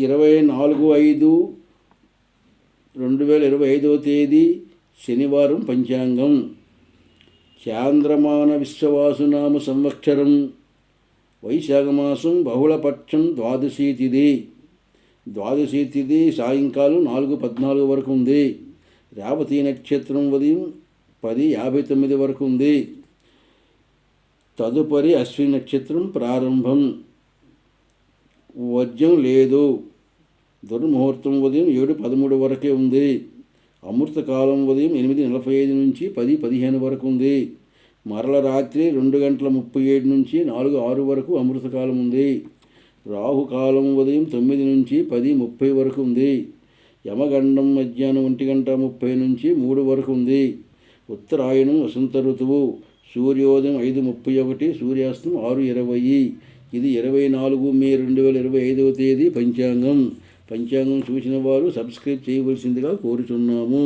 24/5/2025 శనివారం పంచాంగం. చాంద్రమాన విశ్వవాసునామ సంవత్సరం వైశాఖమాసం బహుళపక్షం ద్వాదశీ తిథి సాయంకాలం 4:14 వరకు ఉంది. రేవతి నక్షత్రం ఉదయం 10:59 వరకు ఉంది. తదుపరి అశ్విని నక్షత్రం ప్రారంభం. వర్జ్యం లేదు. దుర్ముహూర్తం ఉదయం 7:13 వరకే ఉంది. అమృతకాలం ఉదయం 8:45 నుంచి 10:15 వరకు ఉంది. మరల రాత్రి 2:37 నుంచి 4:06 వరకు అమృతకాలం ఉంది. రాహుకాలం ఉదయం 9 నుంచి 10:30 వరకు ఉంది. యమగండం మధ్యాహ్నం 1:30 నుంచి 3 వరకు ఉంది. ఉత్తరాయణం వసంత ఋతువు. సూర్యోదయం 5:31, సూర్యాస్తం 6:20. ఇది 24 మే 2025 పంచాంగం. పంచాంగం చూసిన వారు సబ్స్క్రైబ్ చేయవలసిందిగా కోరుచున్నాము.